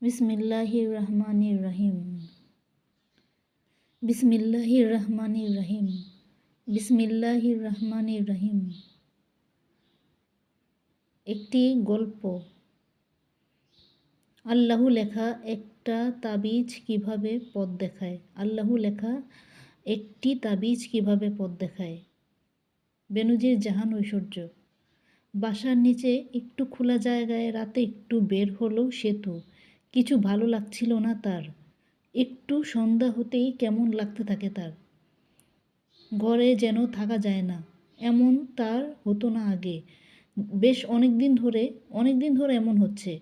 বিসমিল্লাহির রহমানির রহিম। বিসমিল্লাহির রহমানির রহিম। বিসমিল্লাহির রহমানির রহিম। একটি গল্প। আল্লাহু লেখা একটা তাবিজ কিভাবে পথ দেখায়। আল্লাহু লেখা একটি তাবিজ কিভাবে পথ দেখায়। বেনজির জাহান ঐশ্বর্য। বাসার নিচে একটু খোলা জায়গায় রাতে একটু বের হলো সেতু। কিছু ভালো লাগছিল না তার। একটু সন্ধ্যা হতেই কেমন লাগতে থাকে তার। ঘরে যেন থাকা যায় না, এমন তার হতো না আগে। বেশ অনেক দিন ধরে এমন হচ্ছে।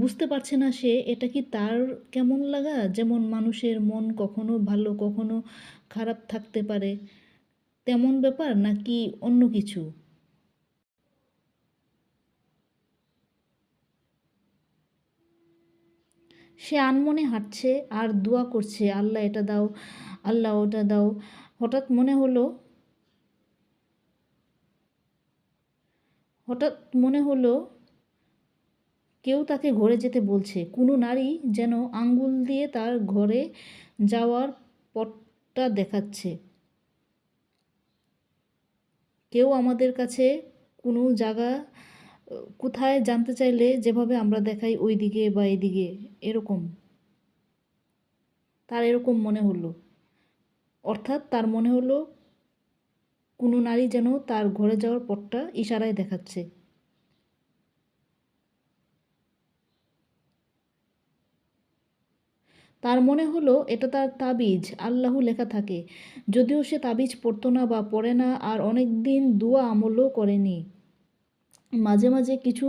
বুঝতে পারছে না সে এটা কি তার কেমন লাগা, যেমন মানুষের মন কখনো ভালো কখনো খারাপ থাকতে পারে, তেমন ব্যাপার নাকি অন্য কিছু। সে আনমনে হাঁটছে আর দোয়া করছে, আল্লাহ এটা দাও, আল্লাহ ওটা দাও। হঠাৎ মনে হলো হঠাৎ মনে হলো কেউ তাকে ঘরে যেতে বলছে। কোনো নারী যেন আঙ্গুল দিয়ে তার ঘরে যাওয়ার পথটা দেখাচ্ছে। কেউ আমাদের কাছে কোনো জায়গা কোথায় জানতে চাইলে যেভাবে আমরা দেখাই ওই দিকে বা এদিকে, এরকম তার এরকম মনে হলো। অর্থাৎ তার মনে হলো কোনো নারী যেন তার ঘরে যাওয়ার পথটা ইশারায় দেখাচ্ছে। তার মনে হলো এটা তার তাবিজ, আল্লাহু লেখা থাকে। যদিও সে তাবিজ পড়তো না বা পড়ে না, আর অনেক দিন দুয়া আমলও করেনি। মাঝে মাঝে কিছু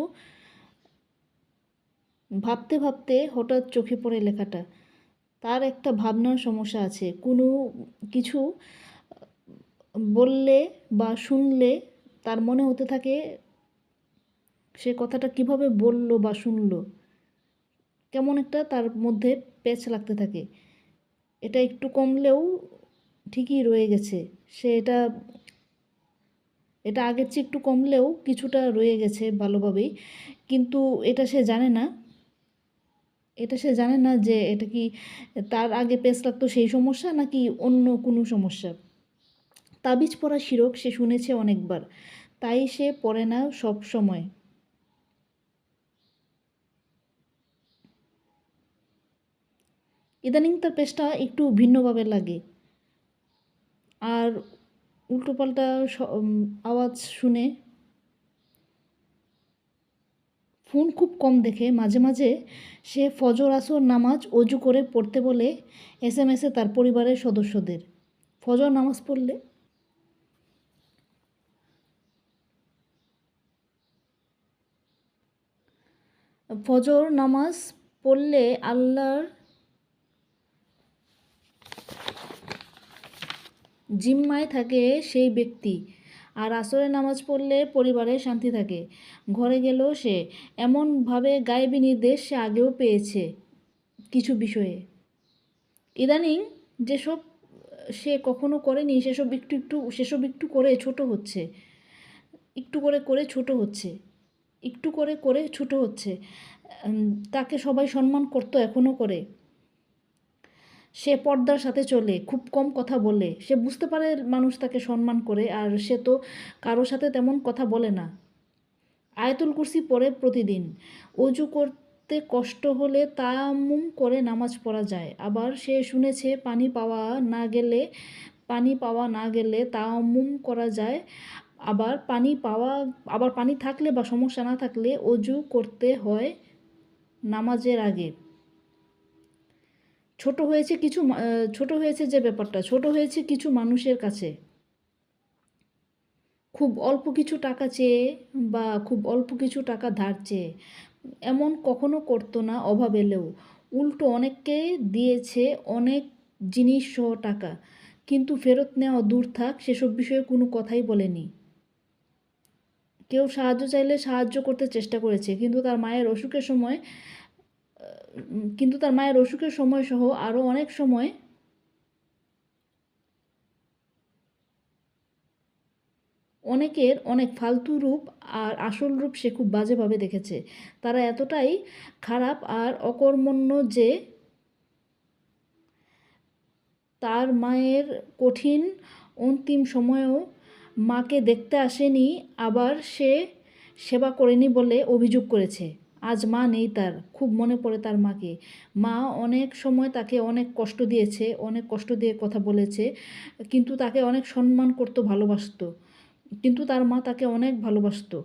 ভাবতে ভাবতে হঠাৎ চোখে পড়ে লেখাটা। তার একটা ভাবনার সমস্যা আছে। কোনো কিছু বললে বা শুনলে তার মনে হতে থাকে সে কথাটা কিভাবে বলল বা শুনল, কেমন একটা তার মধ্যে পেচ লাগতে থাকে। এটা একটু কমলেও ঠিকই রয়ে গেছে। সে এটা এটা আগের চেয়ে একটু কমলেও কিছুটা রয়ে গেছে ভালোভাবেই, কিন্তু এটা সে জানে না। যে এটা কি তার আগে পেস লাগতো সেই সমস্যা নাকি অন্য কোনো সমস্যা। তাবিজ পরা শিরক সে শুনেছে অনেকবার, তাই সে পড়ে না সব সময়। ইদানিং তার পেশটা একটু ভিন্নভাবে লাগে, আর উল্টোপাল্টা আওয়াজ শুনে। ফোন খুব কম দেখে। মাঝে মাঝে সে ফজর আসর নামাজ অজু করে পড়তে বলে এসএমএসে তার পরিবারের সদস্যদের। ফজর নামাজ পড়লে ফজর নামাজ পড়লে আল্লাহর জিম্মায় থাকে সেই ব্যক্তি, আর আসরের নামাজ পড়লে পরিবারে শান্তি থাকে। ঘরে গেলেও সে এমনভাবে গায়েবী নির্দেশ সে আগেও পেয়েছে কিছু বিষয়ে। ইদানিং যেসব সে কখনো করেনি সেসব একটু করে ছোট হচ্ছে, একটু করে করে ছোট হচ্ছে, একটু করে করে ছোট হচ্ছে। তাকে সবাই সম্মান করতো, এখনও করে। সে পর্দার সাথে চলে, খুব কম কথা বলে। সে বুঝতে পারে মানুষ তাকে সম্মান করে, আর সে তো কারোর সাথে তেমন কথা বলে না। আয়াতুল কুরসি পড়ে প্রতিদিন। অজু করতে কষ্ট হলে তায়াম্মুম করে নামাজ পড়া যায়। আবার সে শুনেছে পানি পাওয়া না গেলে তায়াম্মুম করা যায়। আবার পানি থাকলে বা সমস্যা না থাকলে অজু করতে হয় নামাজের আগে। ছোট হয়েছে যে ব্যাপারটা ছোট হয়েছে কিছু মানুষের কাছে। খুব অল্প কিছু টাকা চেয়ে বা খুব অল্প কিছু টাকা ধার চেয়ে এমন কখনো করতো না অভাব এলেও। উল্টো অনেককে দিয়েছে অনেক জিনিস সহ টাকা, কিন্তু ফেরত নেওয়া দূর থাক সেসব বিষয়ে কোনো কথাই বলেনি। কেউ সাহায্য চাইলে সাহায্য করতে চেষ্টা করেছে, কিন্তু তার মায়ের অসুখের সময় সহ আরও অনেক সময় অনেকের অনেক ফালতু রূপ আর আসল রূপ সে খুব বাজেভাবে দেখেছে। তারা এতটাই খারাপ আর অকর্মণ্য যে তার মায়ের কঠিন অন্তিম সময়েও মাকে দেখতে আসেনি, আবার সে সেবা করেনি বলে অভিযোগ করেছে। আজ মা নেই তার, খুব মনে পড়ে তার মাকে। মা অনেক সময় তাকে অনেক কষ্ট দিয়েছে, অনেক কষ্ট দিয়ে কথা বলেছে, কিন্তু তাকে অনেক সম্মান করতো, ভালোবাসতো। কিন্তু তার মা তাকে অনেক ভালোবাসতো।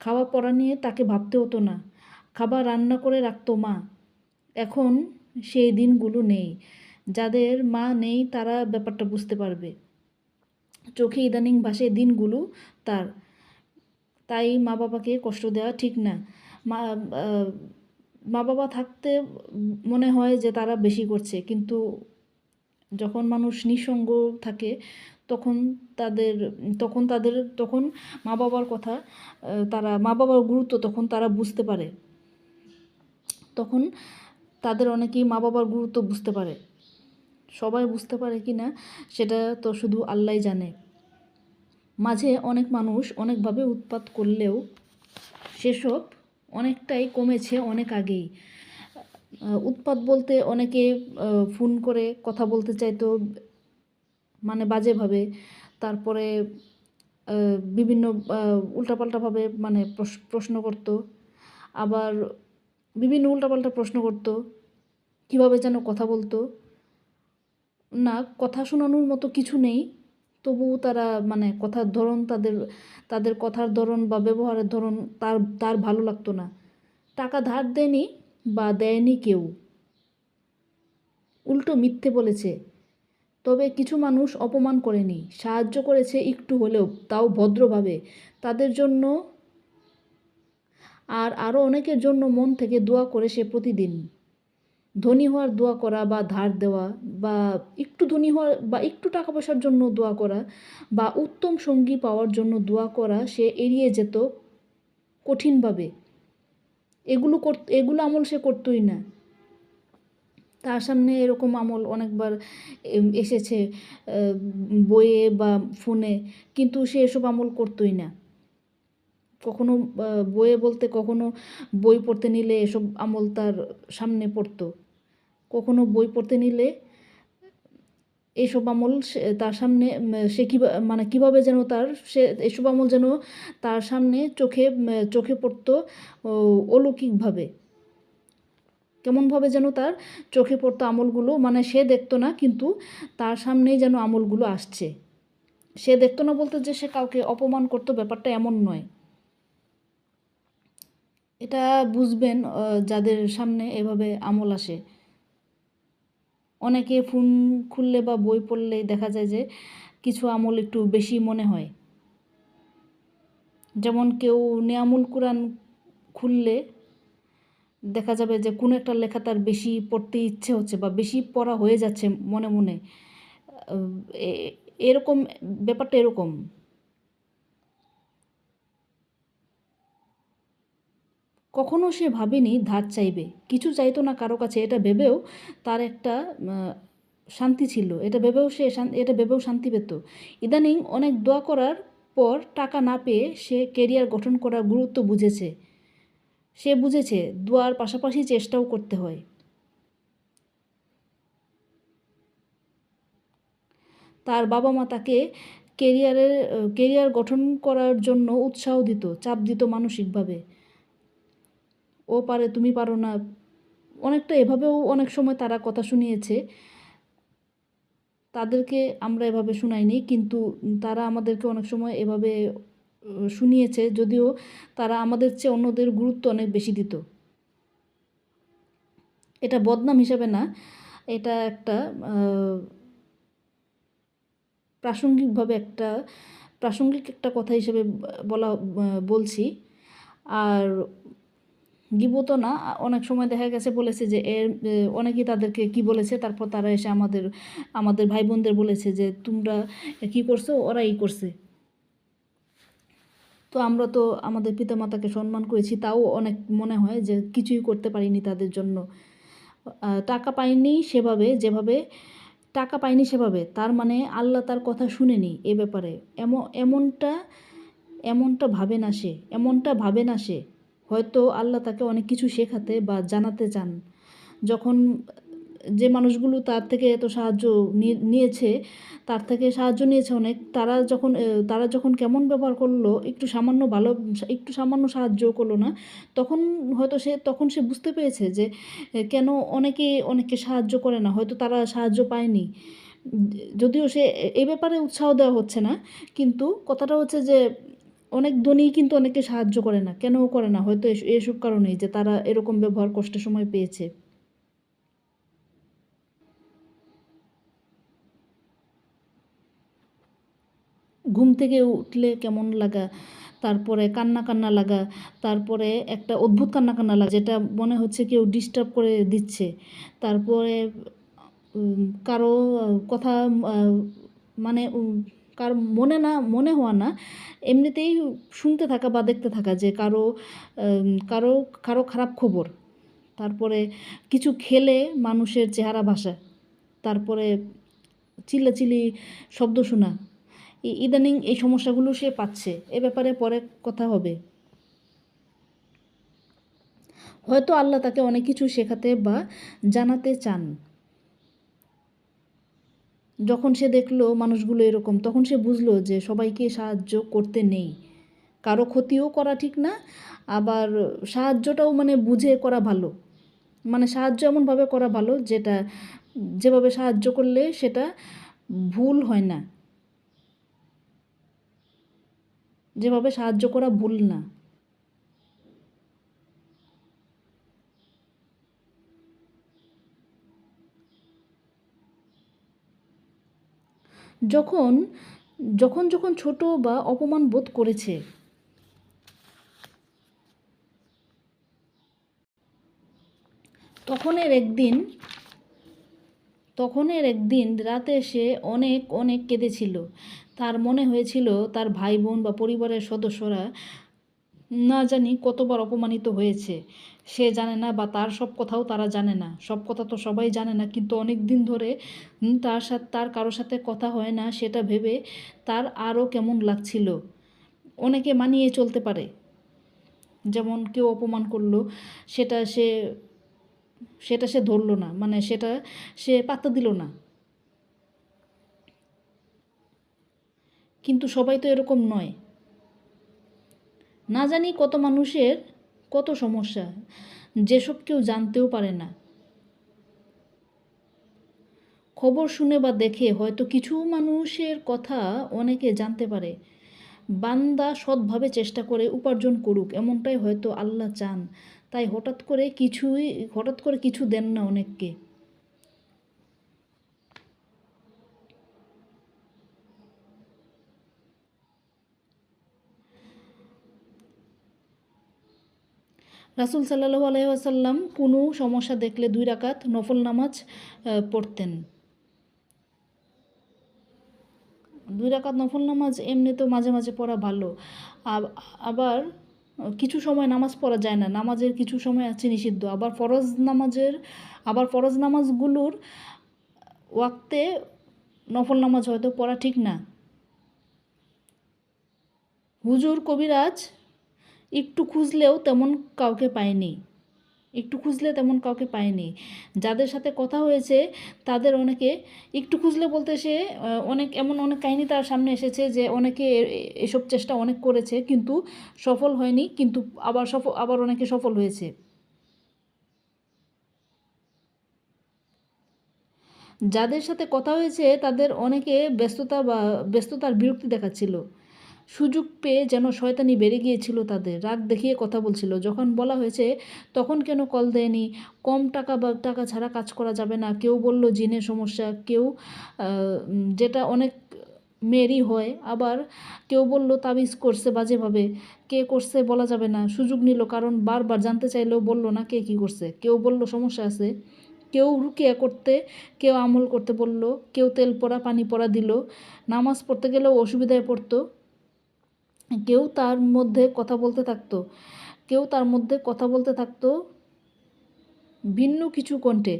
খাওয়া পড়া নিয়ে তাকে ভাবতে হতো না, খাবার রান্না করে রাখতো মা। এখন সেই দিনগুলো নেই। যাদের মা নেই তারা ব্যাপারটা বুঝতে পারবে। চোখে ইদানিং ভাসে দিনগুলো তার। তাই মা বাবাকে কষ্ট দেওয়া ঠিক না। মা মা বাবা থাকতে মনে হয় যে তারা বেশি করছে, কিন্তু যখন মানুষ নিঃসঙ্গ থাকে তখন তাদের তখন মা বাবার কথা, মা বাবার গুরুত্ব তখন তারা বুঝতে পারে। তখন তাদের অনেকেই মা বাবার গুরুত্ব বুঝতে পারে। সবাই বুঝতে পারে কি না সেটা তো শুধু আল্লাহই জানে। মাঝে অনেক মানুষ অনেকভাবে উৎপাত করলেও সেসব অনেকটাই কমেছে অনেক আগেই। উৎপাত বলতে অনেকে ফোন করে কথা বলতে চাইতো মানে বাজেভাবে, তারপরে বিভিন্ন উল্টাপাল্টাভাবে মানে প্রশ্ন করত, আবার বিভিন্ন উল্টাপাল্টা প্রশ্ন করত, কীভাবে যেন কথা বলতো না, কথা শোনানোর মতো কিছু নেই, তবুও তারা মানে কথার ধরন, তাদের কথার ধরন বা ব্যবহারের ধরন তার ভালো লাগতো না। টাকা ধার দেয়নি বা দেয়নি কেউ, উল্টো মিথ্যে বলেছে। তবে কিছু মানুষ অপমান করেনি, সাহায্য করেছে একটু হলেও, তাও ভদ্রভাবে। তাদের জন্য আর আরও অনেকের জন্য মন থেকে দোয়া করে সে প্রতিদিন। ধনী হওয়ার দোয়া করা বা ধার দেওয়া, বা একটু ধনী হওয়ার বা একটু টাকা পয়সার জন্য দোয়া করা, বা উত্তম সঙ্গী পাওয়ার জন্য দোয়া করা সে এড়িয়ে যেত কঠিনভাবে। এগুলো আমল সে করতোই না। তার সামনে এরকম আমল অনেকবার এসেছে বইয়ে বা ফোনে, কিন্তু সে এসব আমল করতোই না। কখনো বইয়ে বলতে কখনো বই পড়তে নিলে এসব আমল তার সামনে পড়তো, কখনো বই পড়তে নিলে এসব আমল তার সামনে সে মানে কীভাবে যেন সে এসব আমল যেন তার সামনে চোখে পড়তো অলৌকিকভাবে, কেমনভাবে যেন তার চোখে পড়তো আমলগুলো, মানে সে দেখতো না কিন্তু তার সামনেই যেন আমলগুলো আসছে। সে দেখতো না বলতে যে সে কাউকে অপমান করতো, ব্যাপারটা এমন নয়। এটা বুঝবেন যাদের সামনে এভাবে আমল আসে। অনেকে ফোন খুললে বা বই পড়লেই দেখা যায় যে কিছু আমল একটু বেশি মনে হয়। যেমন কেউ নেয়ামুল কুরআন খুললে দেখা যাবে যে কোনো একটা লেখা তার বেশি পড়তে ইচ্ছে হচ্ছে বা বেশি পড়া হয়ে যাচ্ছে মনে মনে, এরকম ব্যাপারটা এরকম। কখনো সে ভাবেনি ধার চাইবে, কিছু চাইতো না কারো কাছে, এটা ভেবেও তার একটা শান্তি ছিল, এটা ভেবেও শান্তি পেত। ইদানিং অনেক দোয়া করার পর টাকা না পেয়ে সে কেরিয়ার গঠন করার গুরুত্ব বুঝেছে। সে বুঝেছে দোয়ার পাশাপাশি চেষ্টাও করতে হয়। তার বাবা মা তাকে কেরিয়ার গঠন করার জন্য উৎসাহ দিত, চাপ দিত মানসিকভাবে। ও পারে, তুমি পারো না, অনেকটা এভাবেও অনেক সময় তারা কথা শুনিয়েছে। তাদেরকে আমরা এভাবে শুনাইনি, কিন্তু তারা আমাদেরকে অনেক সময় এভাবে শুনিয়েছে, যদিও তারা আমাদের চেয়ে অন্যদের গুরুত্ব অনেক বেশি দিত। এটা বদনাম হিসাবে না, এটা একটা প্রাসঙ্গিক একটা কথা হিসেবে বলছি। আর গিবতও না, অনেক সময় দেখা গেছে বলেছে যে অনেকেই তাদেরকে কি বলেছে, তারপর তারা এসে আমাদের ভাই বোনদের বলেছে যে তোমরা কি করছো, ওরা এই করছে। তো আমরা তো আমাদের পিতামাতাকে সম্মান করেছি, তাও অনেক মনে হয় যে কিছুই করতে পারিনি তাদের জন্য। টাকা পাইনি সেভাবে, তার মানে আল্লাহ তার কথা শুনেনি এ ব্যাপারে, এমনটা এমনটা ভাবে না সে হয়তো আল্লাহ তাকে অনেক কিছু শেখাতে বা জানাতে চান। যখন যে মানুষগুলো তার থেকে এত সাহায্য নিয়েছে, তার থেকে সাহায্য নিয়েছে অনেক, তারা যখন কেমন ব্যবহার করলো, একটু সামান্য সাহায্য করলো না, তখন সে বুঝতে পেরেছে যে কেন অনেকে সাহায্য করে না, হয়তো তারা সাহায্য পায়নি। যদিও সে এই ব্যাপারে উৎসাহ দেওয়া হচ্ছে না, কিন্তু কথাটা হচ্ছে যে অনেক ধনী কিন্তু অনেকে সাহায্য করে না, কেন করে না, হয়তো এসব কারণেই যে তারা এরকম ব্যবহার কষ্টের সময় পেয়েছে। ঘুম থেকে উঠলে কেমন লাগা, তারপরে কান্না কান্না লাগা, তারপরে একটা অদ্ভুত কান্না কান্না লাগা যেটা মনে হচ্ছে কেউ ডিস্টার্ব করে দিচ্ছে, তারপরে কারো কথা মানে কার মনে হওয়া না, এমনিতেই শুনতে থাকা বা দেখতে থাকা যে কারো কারো খারাপ খবর, তারপরে কিছু খেলে মানুষের চেহারা ভাষা, তারপরে চিল্লাচিল্লি শব্দ শোনা, ইদানিং এই সমস্যাগুলো সে পাচ্ছে। এ ব্যাপারে পরে কথা হবে। হয়তো আল্লাহ তাকে অনেক কিছু শেখাতে বা জানাতে চান। যখন সে দেখলো মানুষগুলো এরকম, তখন সে বুঝলো যে সবাইকে সাহায্য করতে নেই, কারো ক্ষতিও করা ঠিক না, আবার সাহায্যটাও মানে বুঝে করা ভালো। মানে সাহায্য এমনভাবে করা ভালো যেভাবে সাহায্য করলে সেটা ভুল হয় না, যেভাবে সাহায্য করা ভুল না। যখন যখন যখন ছোট বা অপমান বোধ করেছে, তখনের একদিন রাতে সে অনেক অনেক কেঁদেছিল। তার মনে হয়েছিল তার ভাই বোন বা পরিবারের সদস্যরা না জানি কতবার অপমানিত হয়েছে। সে জানে না বা তার সব কথাও তারা জানে না, সব কথা তো সবাই জানে না, কিন্তু অনেক দিন ধরে তার কারোর সাথে কথা হয় না, সেটা ভেবে তার আরও কেমন লাগছিল। অনেকে মানিয়ে চলতে পারে, যেমন কেউ অপমান করলো, সেটা সে সেটা সে ধরলো না, মানে সেটা সে পাত্তা দিল না। কিন্তু সবাই তো এরকম নয়। না জানি কত মানুষের কত সমস্যা, যেসব কেউ জানতেও পারে না। খবর শুনে বা দেখে হয়তো কিছু মানুষের কথা অনেকে জানতে পারে। বান্দা সৎভাবে চেষ্টা করে উপার্জন করুক, এমনটাই হয়তো আল্লাহ চান। তাই হঠাৎ করে কিছু দেন না অনেককে। রাসূল সাল্লাল্লাহু আলাইহি ওয়াসাল্লাম কোনো সমস্যা দেখলে 2 রাকাত নফল নামাজ পড়তেন। 2 রাকাত নফল নামাজ এমনিতেও মাঝে মাঝে পড়া ভালো। আবার কিছু সময় নামাজ পড়া যায় না, নামাজের কিছু সময় আছে নিষিদ্ধ। আবার ফরজ নামাজগুলোর ওয়াক্তে নফল নামাজ হয়তো পড়া ঠিক না। হুজুর কবিরাজ একটু খুঁজলেও তেমন কাউকে পায়নি। যাদের সাথে কথা হয়েছে তাদের অনেকে একটু খুঁজলে বলতে সে অনেক কাহিনী তার সামনে এসেছে যে অনেকে এসব চেষ্টা অনেক করেছে কিন্তু সফল হয়নি, কিন্তু আবার অনেকে সফল হয়েছে। যাদের সাথে কথা হয়েছে তাদের অনেকে ব্যস্ততার বিরক্তি দেখাচ্ছিল। সুযোগ পেয়ে যেন শয়তানি বেড়ে গিয়েছিল তাদের, রাগ দেখিয়ে কথা বলছিল। যখন বলা হয়েছে তখন কেন কল দেয়নি, কম টাকা বা টাকা ছাড়া কাজ করা যাবে না, কেউ বলল জিনের সমস্যা, কেউ যেটা অনেক মেয়েরই হয়, আবার কেউ বলল তাবিজ করছে বাজেভাবে, কে করছে বলা যাবে না, সুযোগ নিল কারণ বারবার জানতে চাইলেও বলল না কে কী করছে, কেউ বলল সমস্যা আছে, কেউ রুকিয়া করতে, কেউ আমল করতে বলল, কেউ তেল পড়া পানি পড়া দিল, নামাজ পড়তে গেলেও অসুবিধায় পড়তো, কেউ তার মধ্যে কথা বলতে থাকতো ভিন্ন কিছু কণ্ঠে,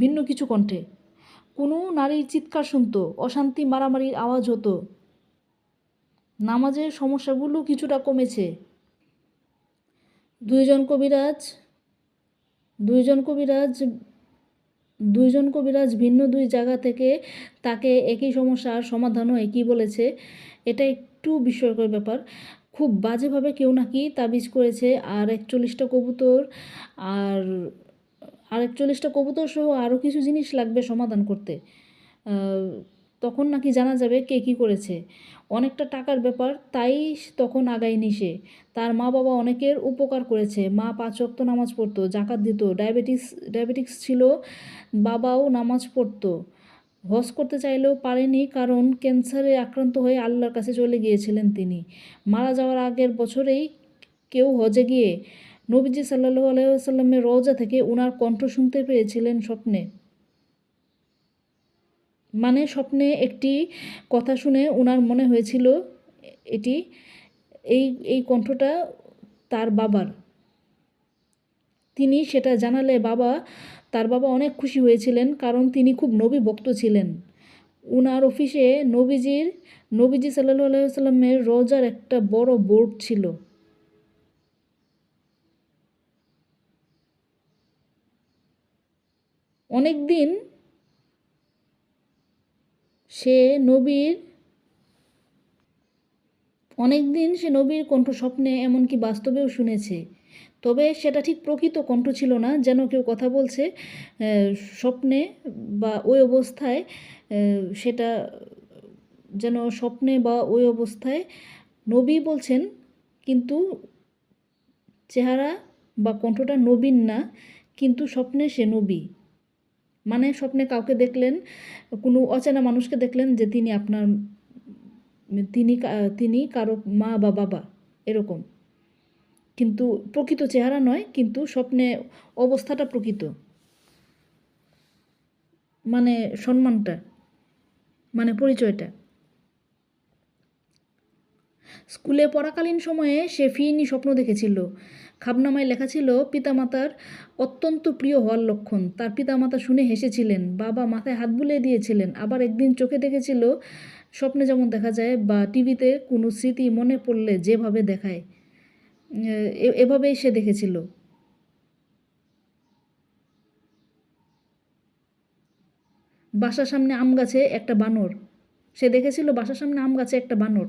ভিন্ন কিছু কণ্ঠে, কোনো নারীর চিৎকার শুনতো, অশান্তি মারামারির আওয়াজ হতো, নামাজের সমস্যাগুলো কিছুটা কমেছে। দুইজন কবিরাজ দুইজন কবিরাজ দুইজন কবিরাজ ভিন্ন দুই জায়গা থেকে তাকে একই সমস্যার সমাধানও একই বলেছে। এটা একটু বিস্ময়কর ব্যাপার। খুব বাজেভাবে কেউ নাকি তাবিজ করেছে, আর 41টা কবুতর আর 41টা কবুতর সহ আরও কিছু জিনিস লাগবে সমাধান করতে। তখন নাকি জানা যাবে কে কী করেছে। অনেকটা টাকার ব্যাপার, তাই তখন আগায়নি সে। তার মা বাবা অনেকের উপকার করেছে। মা 5 ওয়াক্ত নামাজ পড়তো, জাকাত দিত, ডায়াবেটিক্স ছিল, বাবাও নামাজ পড়তো। হজ করতে চাইলেও পারেনি, কারণ ক্যান্সারে আক্রান্ত হয়ে আল্লাহর কাছে চলে গিয়েছিলেন তিনি। মারা যাওয়ার আগের বছরেই কেউ হজে গিয়ে নবীজি সাল্লাল্লাহু আলাইহি ওয়াসাল্লামের রওজা থেকে উনার কণ্ঠ শুনতে পেয়েছিলেন স্বপ্নে। মানে স্বপ্নে একটি কথা শুনে উনার মনে হয়েছিল এটি এই এই কণ্ঠটা তার বাবার। তিনি সেটা জানালে তার বাবা অনেক খুশি হয়েছিলেন, কারণ তিনি খুব নবী ভক্ত ছিলেন। উনার অফিসে নবীজি সাল্লাল্লাহু আলাইহি ওয়াসাল্লামের রওজার একটা বড় বোর্ড ছিল। অনেক দিন সে নবীর কণ্ঠ স্বপ্নে, এমনকি বাস্তবেও শুনেছে। তবে সেটা ঠিক প্রকৃত কণ্ঠ ছিল না, যেন কেউ কথা বলছে স্বপ্নে বা ওই অবস্থায়। সেটা যেন স্বপ্নে বা ওই অবস্থায় নবী বলছেন, কিন্তু চেহারা বা কণ্ঠটা নবীন না, কিন্তু স্বপ্নে সে নবী। মানে স্বপ্নে কাউকে দেখলেন, কোনো অচেনা মানুষকে দেখলেন যে তিনি কারো মা বা বাবা, এরকম। কিন্তু প্রকৃত চেহারা নয়, কিন্তু স্বপ্নে অবস্থাটা প্রকৃত। মানে সম্মানটা, মানে পরিচয়টা। স্কুলে পড়াকালীন সময়ে সে ফিরনি স্বপ্ন দেখেছিল। খাবনামায় লেখা ছিল পিতামাতার অত্যন্ত প্রিয় হওয়ার লক্ষণ। তার পিতামাতা শুনে হেসেছিলেন, বাবা মাথায় হাত বুলিয়ে দিয়েছিলেন। আবার একদিন চোখে দেখেছিল, স্বপ্নে যেমন দেখা যায় বা টিভিতে কোনো স্মৃতি মনে পড়লে যেভাবে দেখায়, এভাবেই সে দেখেছিল। বাসার সামনে আম গাছে একটা বানর। সে দেখেছিল বাসার সামনে আম গাছে একটা বানর।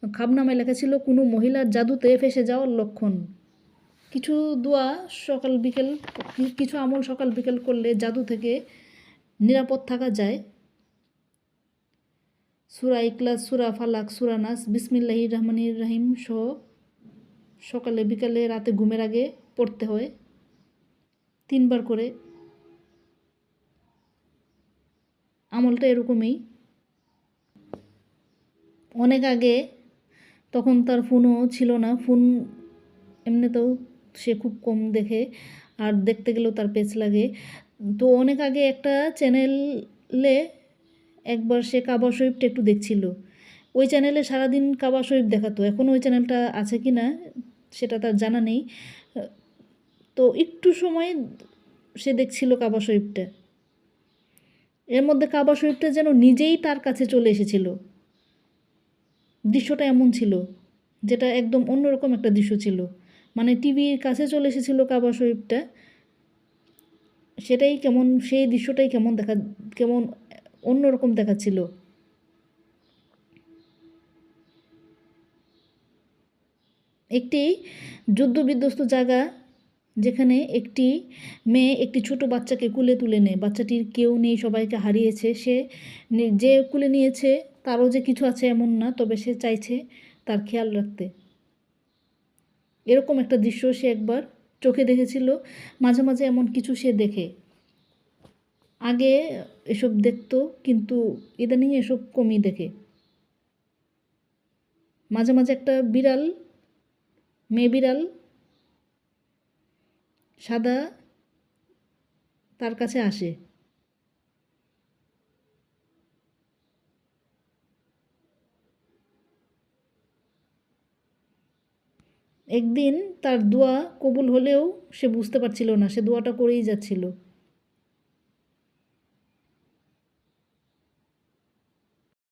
খাবনামায় লেখা ছিল কোনো মহিলার জাদুতে ফেঁসে যাওয়ার লক্ষণ। কিছু দোয়া সকাল বিকেল, কিছু আমল সকাল বিকেল করলে জাদু থেকে নিরাপদ থাকা যায়। সূরা ইখলাস, সূরা ফালাক, সূরা নাস, বিসমিল্লাহির রহমানির রহিম সহ সকালে বিকালে রাতে ঘুমের আগে পড়তে হয় 3 বার করে। আমলটা এরকমই। অনেক আগে, তখন তার ফোনও ছিল না। ফোন এমনিতেও সে খুব কম দেখে, আর দেখতে গেলেও তার পেছ লাগে। তো অনেক আগে একটা চ্যানেলে একবার সে কাবা শরীফটা একটু দেখছিল। ওই চ্যানেলে সারাদিন কাবা শরীফ দেখাতো। এখন ওই চ্যানেলটা আছে কি না সেটা তার জানা নেই। তো একটু সময় সে দেখছিল কাবা শরীফটা। এর মধ্যে কাবা শরীফটা যেন নিজেই তার কাছে চলে এসেছিল। দৃশ্যটা এমন ছিল, যেটা একদম অন্যরকম একটা দৃশ্য ছিল। মানে টিভির কাছে চলে এসেছিল কাবা শরীফটা। সেই দৃশ্যটাই কেমন অন্যরকম দেখাচ্ছিল। একটি যুদ্ধবিধ্বস্ত জায়গা, যেখানে একটি মেয়ে একটি ছোট বাচ্চাকে কুলে তুলে নেয়। বাচ্চাটির কেউ নেই, সবাইকে হারিয়েছে। যে কুলে নিয়েছে তারও যে কিছু আছে এমন না, তবে সে চাইছে তার খেয়াল রাখতে। এরকম একটা দৃশ্য সে একবার চোখে দেখেছিল। মাঝে মাঝে এমন কিছু সে দেখে। আগে এসব দেখতো, কিন্তু ইদানিং এসব কমই দেখে। মাঝে মাঝে একটা মেয়ে বিড়াল সাদা তার কাছে আসে। একদিন তার দোয়া কবুল হলেও সে বুঝতে পারছিল না, সে দোয়াটা করেই যাচ্ছিল।